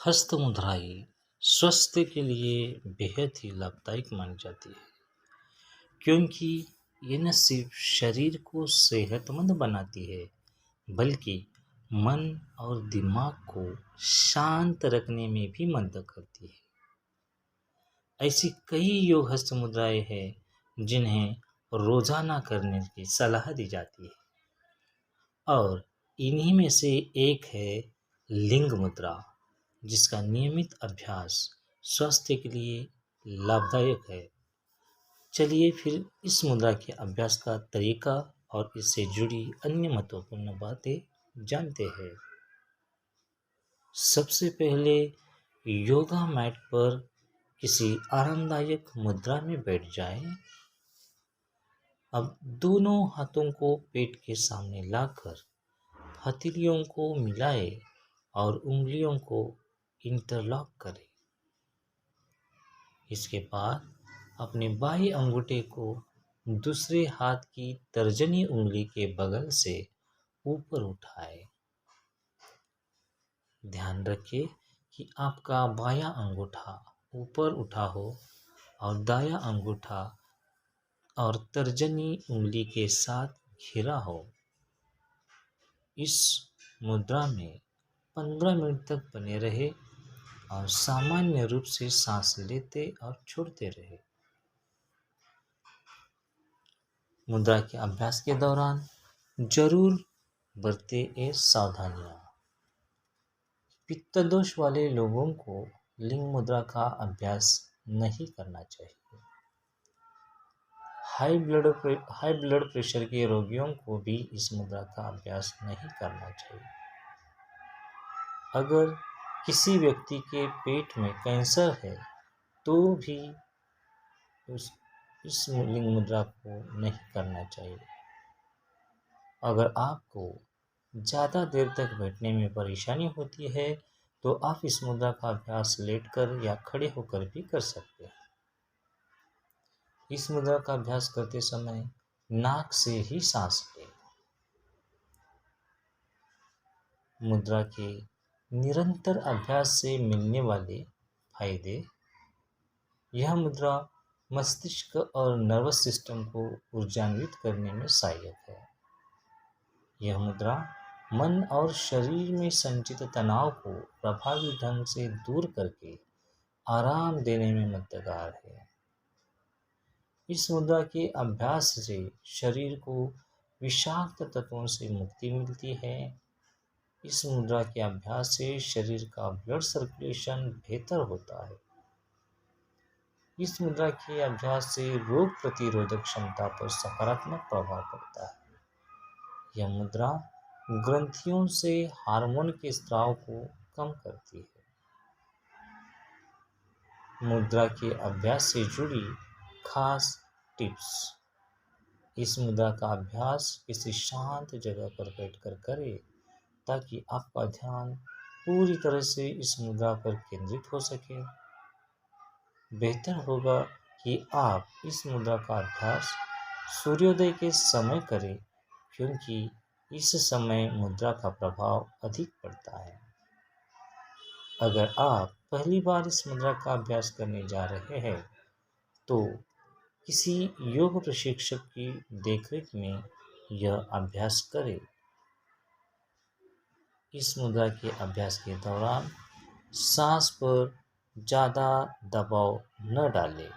हस्त मुद्राएं स्वास्थ्य के लिए बेहद ही लाभदायक मानी जाती है, क्योंकि ये न सिर्फ शरीर को सेहतमंद बनाती है बल्कि मन और दिमाग को शांत रखने में भी मदद करती है। ऐसी कई योग हस्त मुद्राएं हैं जिन्हें रोजाना करने की सलाह दी जाती है, और इन्हीं में से एक है लिंग मुद्रा, जिसका नियमित अभ्यास स्वास्थ्य के लिए लाभदायक है। चलिए फिर इस मुद्रा के अभ्यास का तरीका और इससे जुड़ी अन्य महत्वपूर्ण बातें जानते हैं। सबसे पहले योगा मैट पर किसी आरामदायक मुद्रा में बैठ जाएं। अब दोनों हाथों को पेट के सामने लाकर हथेलियों को मिलाएं और उंगलियों को इंटरलॉक करें। इसके बाद अपने बाएं अंगूठे को दूसरे हाथ की तर्जनी उंगली के बगल से ऊपर उठाएं। ध्यान रखें कि आपका बायां अंगूठा ऊपर उठा हो और दायां अंगूठा और तर्जनी उंगली के साथ घिरा हो। इस मुद्रा में 15 मिनट तक बने रहे और सामान्य रूप से सांस लेते और छोड़ते रहे। मुद्रा के अभ्यास के दौरान जरूर बरतें ये सावधानियां। पित्त दोष वाले लोगों को लिंग मुद्रा का अभ्यास नहीं करना चाहिए। हाई ब्लड प्रेशर के रोगियों को भी इस मुद्रा का अभ्यास नहीं करना चाहिए। अगर किसी व्यक्ति के पेट में कैंसर है तो भी इस लिंग मुद्रा को नहीं करना चाहिए। अगर आपको ज़्यादा देर तक बैठने में परेशानी होती है तो आप इस मुद्रा का अभ्यास लेटकर या खड़े होकर भी कर सकते हैं। इस मुद्रा का अभ्यास करते समय नाक से ही सांस लें। मुद्रा के निरंतर अभ्यास से मिलने वाले फायदे। यह मुद्रा मस्तिष्क और नर्वस सिस्टम को ऊर्जान्वित करने में सहायक है। यह मुद्रा मन और शरीर में संचित तनाव को प्रभावी ढंग से दूर करके आराम देने में मददगार है। इस मुद्रा के अभ्यास से शरीर को विषाक्त तत्वों से मुक्ति मिलती है। इस मुद्रा के अभ्यास से शरीर का ब्लड सर्कुलेशन बेहतर होता है। इस मुद्रा के अभ्यास से रोग प्रतिरोधक क्षमता पर सकारात्मक प्रभाव पड़ता है। यह मुद्रा ग्रंथियों से हार्मोन के स्राव को कम करती है। मुद्रा के अभ्यास से जुड़ी खास टिप्स। इस मुद्रा का अभ्यास किसी शांत जगह पर बैठकर करें ताकि आपका ध्यान पूरी तरह से इस मुद्रा पर केंद्रित हो सके। बेहतर होगा कि आप इस मुद्रा का अभ्यास सूर्योदय के समय करें, क्योंकि इस समय मुद्रा का प्रभाव अधिक पड़ता है। अगर आप पहली बार इस मुद्रा का अभ्यास करने जा रहे हैं तो किसी योग प्रशिक्षक की देखरेख में यह अभ्यास करें। इस मुद्रा के अभ्यास के दौरान सांस पर ज़्यादा दबाव न डालें।